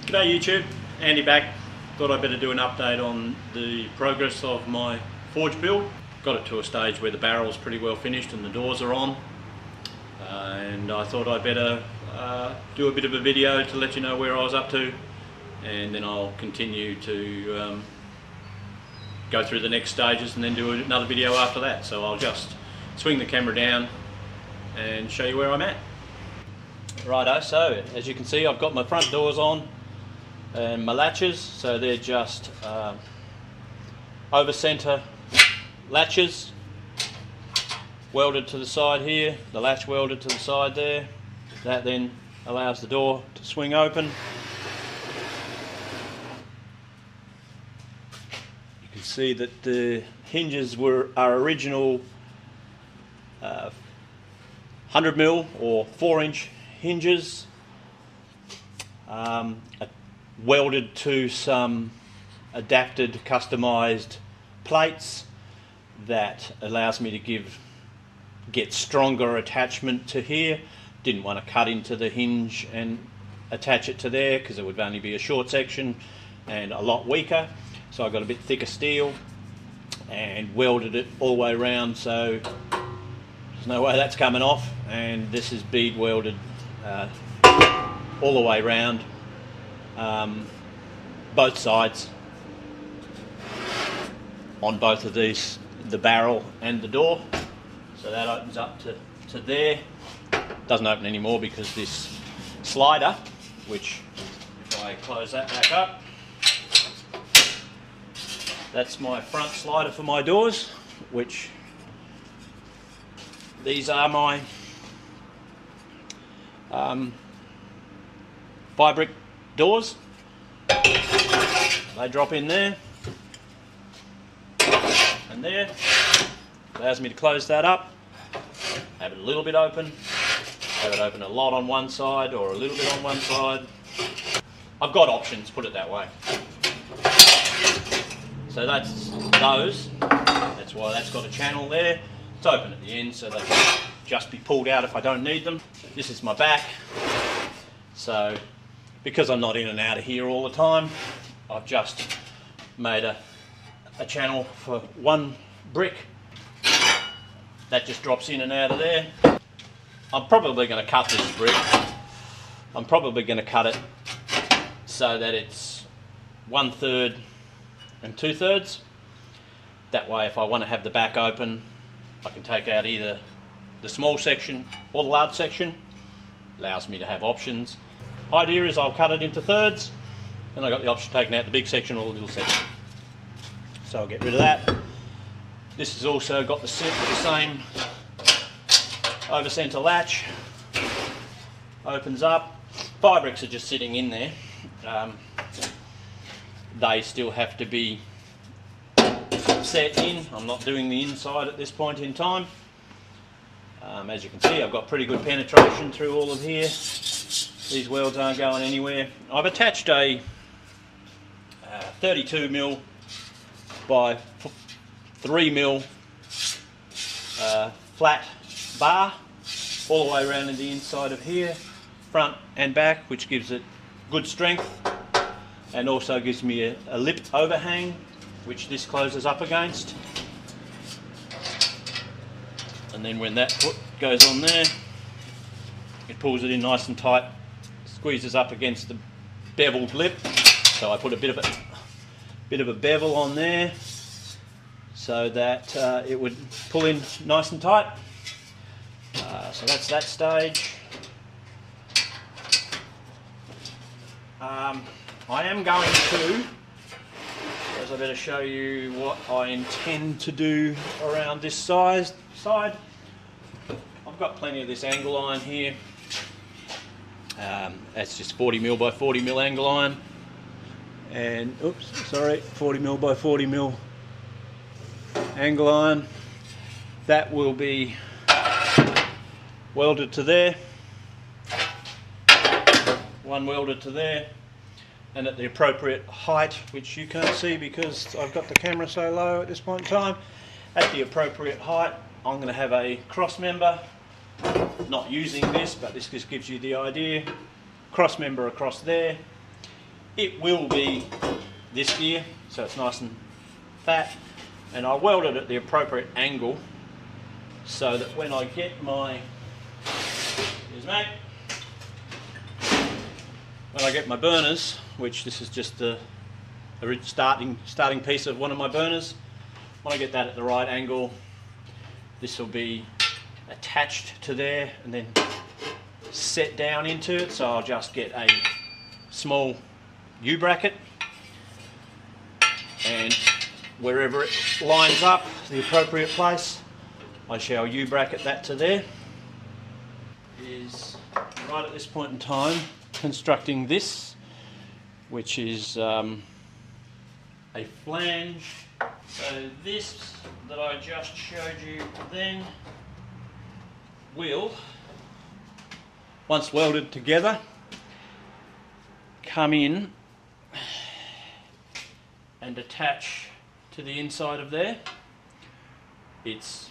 G'day YouTube, Andy back. Thought I'd better do an update on the progress of my forge build. Got it to a stage where the barrel's pretty well finished and the doors are on. And I thought I'd better do a bit of a video to let you know where I was up to, and then I'll continue to go through the next stages and then do another video after that. So I'll just swing the camera down and show you where I'm at. Righto, so as you can see, I've got my front doors on and my latches, so they're just over centre latches welded to the side here, the latch welded to the side there. That then allows the door to swing open. You can see that the hinges are original 100mm or 4-inch hinges, welded to some adapted customized plates that allows me to get stronger attachment to here. Didn't want to cut into the hinge and attach it to there because it would only be a short section and a lot weaker, so I got a bit thicker steel and welded it all the way around, so there's no way that's coming off. And this is bead welded all the way around, both sides on both of these, the barrel and the door. So that opens up to there. Doesn't open anymore because this slider, which if I close that back up, that's my front slider for my doors, which these are my fabric doors. They drop in there and there. Allows me to close that up, have it a little bit open, have it open a lot on one side or a little bit on one side. I've got options, put it that way. So that's those. That's why that's got a channel there. It's open at the end so they can just be pulled out if I don't need them. This is my back. So because I'm not in and out of here all the time, I've just made a channel for one brick that just drops in and out of there. I'm probably going to cut this brick. I'm probably going to cut it so that it's 1/3 and 2/3. That way if I want to have the back open, I can take out either the small section or the large section. Allows me to have options. Idea is I'll cut it into thirds, and I've got the option of taking out the big section or the little section. So I'll get rid of that. This has also got the same over centre latch. Opens up. Firebricks are just sitting in there. They still have to be set in. I'm not doing the inside at this point in time. As you can see, I've got pretty good penetration through all of here. These welds aren't going anywhere. I've attached a 32mm by 3mm flat bar all the way around in the inside of here, front and back, which gives it good strength and also gives me a lip overhang, which this closes up against. And then when that foot goes on there, it pulls it in nice and tight, squeezes up against the beveled lip. So I put a bit of a bevel on there so that it would pull in nice and tight. So that's that stage. I am going to, as I better show you what I intend to do around this side. I've got plenty of this angle iron here. That's just 40mm by 40mm angle iron, and 40mm by 40mm angle iron. That will be welded to there, one welded to there, and at the appropriate height, which you can't see because I've got the camera so low at this point in time. At the appropriate height, I'm going to have a cross member. Not using this, but this just gives you the idea. Cross member across there, It will be this gear, so it's nice and fat, and I weld it at the appropriate angle so that when I get my, here's mate, when I get my burners, which this is just the starting piece of one of my burners, when I get that at the right angle, this will be attached to there and then set down into it, so I'll just get a small U-bracket, and wherever it lines up, the appropriate place, I shall U-bracket that to there. Is right at this point in time constructing this, which is a flange. So this that I just showed you then will, once welded together, come in and attach to the inside of there. It's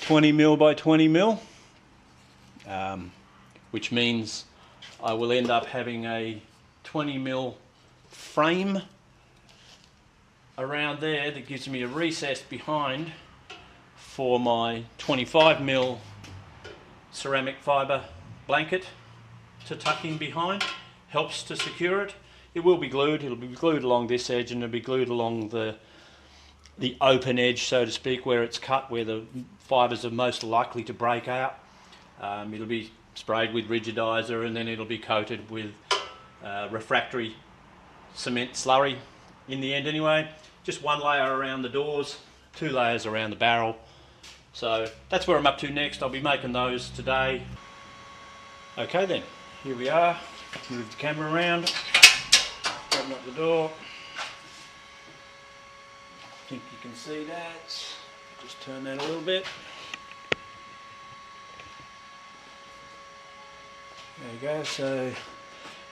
20mm by 20mm, which means I will end up having a 20mm frame around there that gives me a recess behind for my 25mm ceramic fibre blanket to tuck in behind. Helps to secure it. It will be glued. It'll be glued along this edge, and it'll be glued along the open edge, so to speak, where it's cut, where the fibres are most likely to break out. It'll be sprayed with rigidizer, and then it'll be coated with refractory cement slurry in the end anyway. Just one layer around the doors, 2 layers around the barrel. So that's where I'm up to next. I'll be making those today. Okay then, here we are. Move the camera around, open up the door. I think you can see that. Just turn that a little bit. There you go. So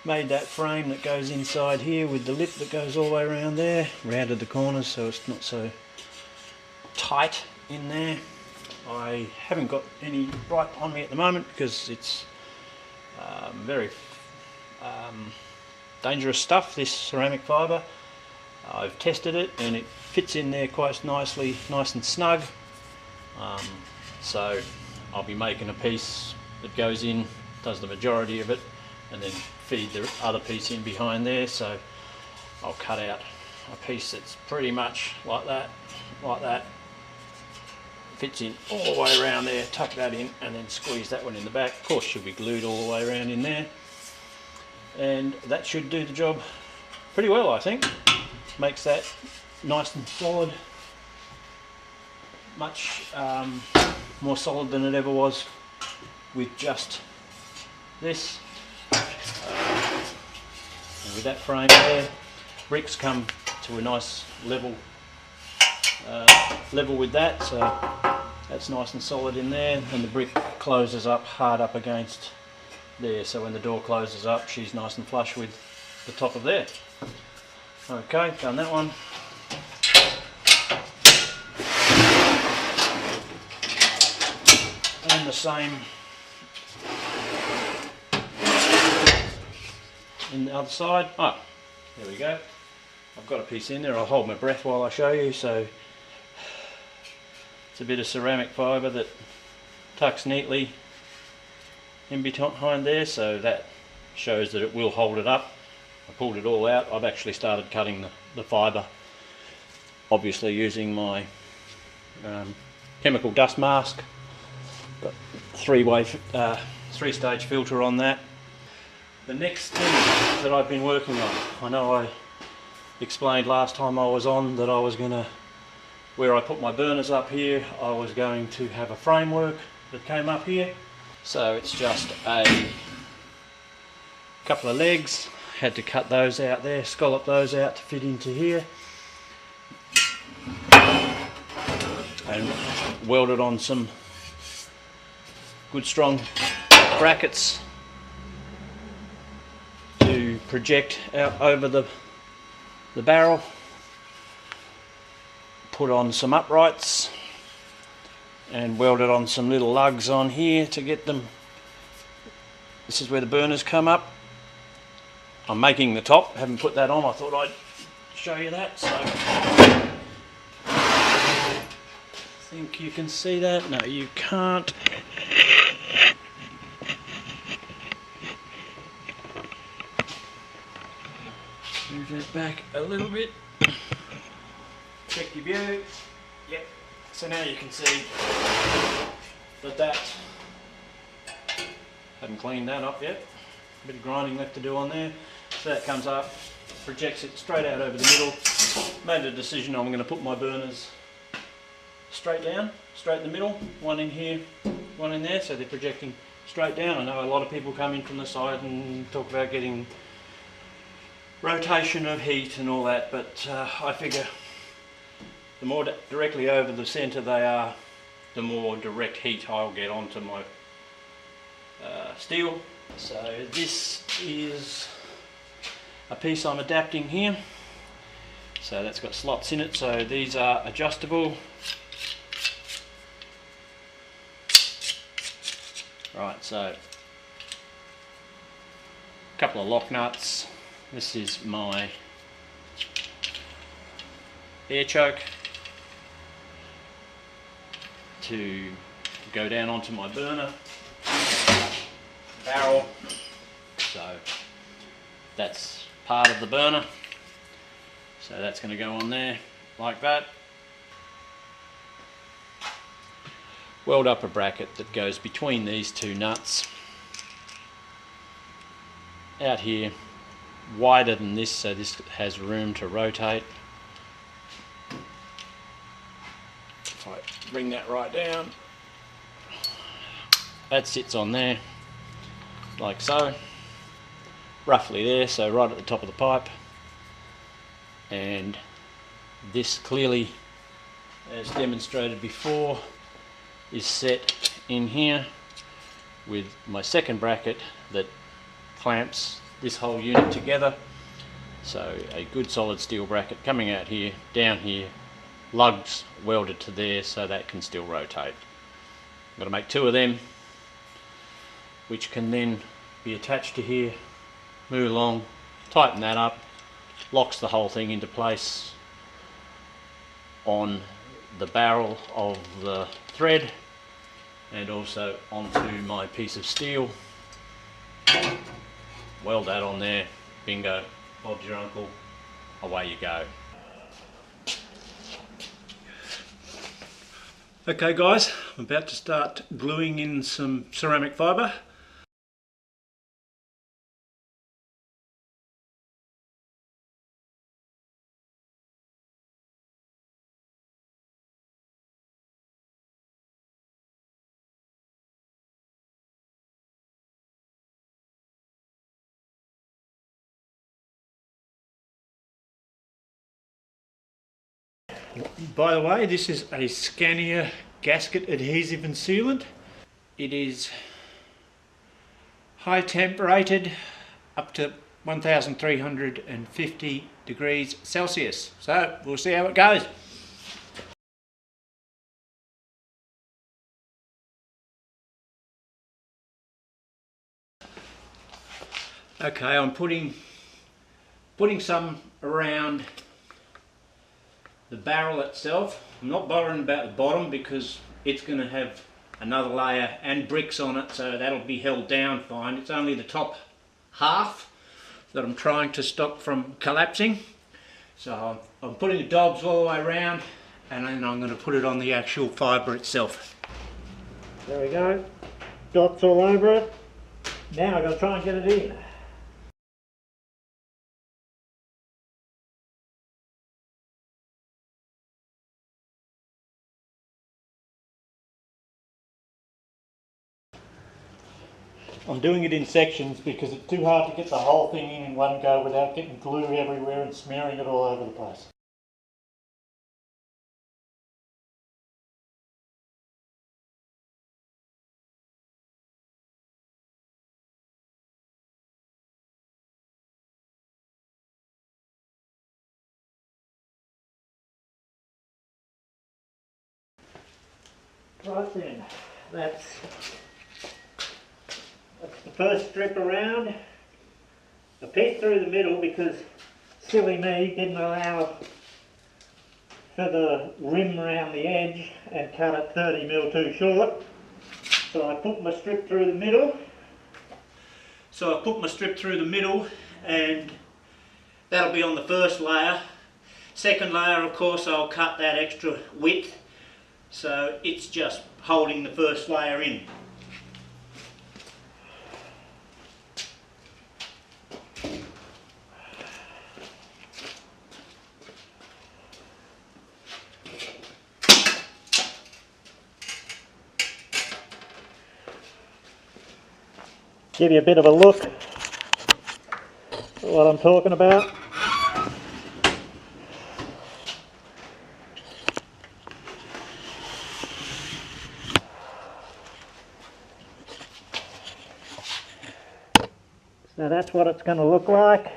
made that frame that goes inside here with the lip that goes all the way around there, rounded the corners so it's not so tight in there. I haven't got any right on me at the moment because it's very dangerous stuff, this ceramic fibre. I've tested it and it fits in there quite nicely, nice and snug. So I'll be making a piece that goes in, does the majority of it, and then feed the other piece in behind there. So I'll cut out a piece that's pretty much like that, fits in all the way around there, tuck that in, and then squeeze that one in the back. Of course should be glued all the way around in there, and that should do the job pretty well, I think. Makes that nice and solid, much more solid than it ever was with just this. And with that frame there, bricks come to a nice level with that, so that's nice and solid in there, and the brick closes up hard up against there, so when the door closes up she's nice and flush with the top of there. Okay, done that one. And the same in the other side. Oh, there we go. I've got a piece in there. I'll hold my breath while I show you. So it's a bit of ceramic fibre that tucks neatly in behind there, so that shows that it will hold it up. I pulled it all out. I've actually started cutting the fibre, obviously using my chemical dust mask. Got three-stage filter on that. The next thing that I've been working on, I know I explained last time I was on that I was going to, where I put my burners up here, I was going to have a framework that came up here. So it's just a couple of legs. Had to cut those out there, scallop those out to fit into here, and welded on some good strong brackets to project out over the barrel. Put on some uprights and welded on some little lugs on here to get them. This is where the burners come up. I'm making the top, haven't put that on, I thought I'd show you that. So I think you can see that. No, you can't. Move that back a little bit. Check your view. Yep. So now you can see that haven't cleaned that up yet. A bit of grinding left to do on there. So that comes up, projects it straight out over the middle. Made a decision I'm going to put my burners straight down, straight in the middle. One in here, one in there, so they're projecting straight down. I know a lot of people come in from the side and talk about getting rotation of heat and all that, but I figure the more directly over the centre they are, the more direct heat I'll get onto my steel. So this is a piece I'm adapting here. So that's got slots in it, so these are adjustable. Right, so a couple of lock nuts. This is my air choke to go down onto my burner barrel. So that's part of the burner. So that's going to go on there like that. Weld up a bracket that goes between these two nuts. Out here, wider than this, so this has room to rotate. If I bring that right down, that sits on there like so, roughly there, so right at the top of the pipe. And this clearly, as demonstrated before, is set in here with my second bracket that clamps this whole unit together. So a good solid steel bracket coming out here, down here, lugs welded to there so that can still rotate. I'm going to make two of them, which can then be attached to here, move along, tighten that up, locks the whole thing into place on the barrel of the thread and also onto my piece of steel. Weld that on there, bingo, Bob's your uncle, away you go. Okay guys, I'm about to start gluing in some ceramic fibre. By the way, this is a Scania gasket adhesive and sealant. It is high temp rated up to 1350 degrees Celsius. So we'll see how it goes. Okay, I'm putting some around the barrel itself. I'm not bothering about the bottom because it's going to have another layer and bricks on it, so that'll be held down fine. It's only the top half that I'm trying to stop from collapsing. So I'm putting the dobs all the way around and then I'm going to put it on the actual fibre itself. There we go, dots all over it. Now I've got to try and get it in. I'm doing it in sections because it's too hard to get the whole thing in one go without getting glue everywhere and smearing it all over the place. Right then, that's the first strip around. a piece through the middle because silly me didn't allow for the rim around the edge and cut it 30mm too short. So I put my strip through the middle. And that'll be on the first layer. Second layer, of course, I'll cut that extra width so it's just holding the first layer in. Give you a bit of a look at what I'm talking about. So that's what it's going to look like.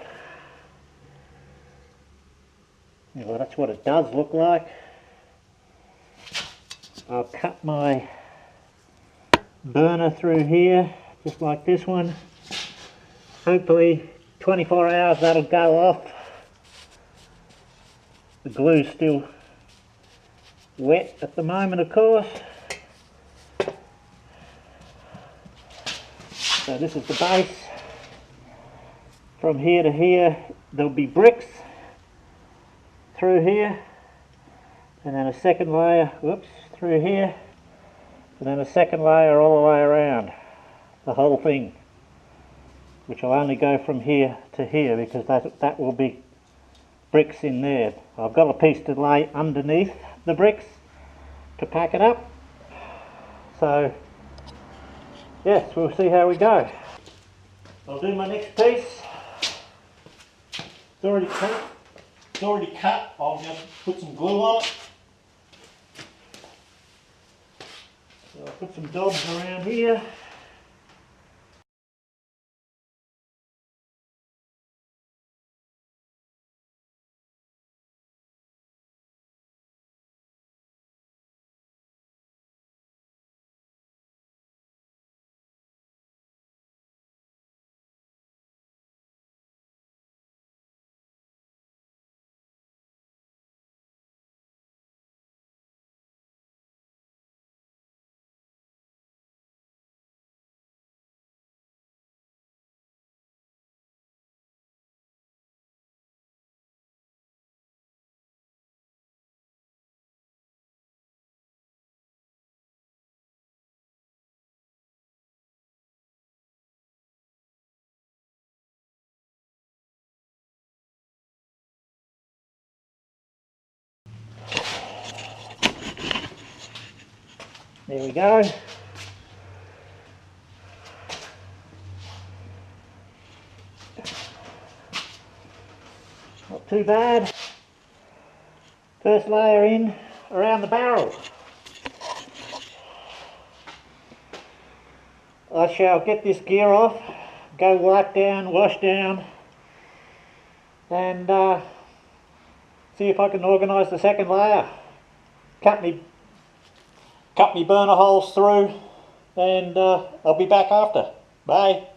Well, that's what it does look like. I'll cut my burner through here, just like this one. Hopefully 24 hours that'll go off. The glue's still wet at the moment, of course. So this is the base. From here to here there'll be bricks through here, and then a second layer, whoops, through here, and then a second layer all the way around the whole thing, which will only go from here to here because that will be bricks in there. I've got a piece to lay underneath the bricks to pack it up. So yes, we'll see how we go. I'll do my next piece. It's already cut. I'll just put some glue on it. So I'll put some dobs around here. There we go. Not too bad. First layer in around the barrel. I shall get this gear off, go wipe down, wash down, and see if I can organise the second layer. Cut me burner holes through, and I'll be back after. Bye.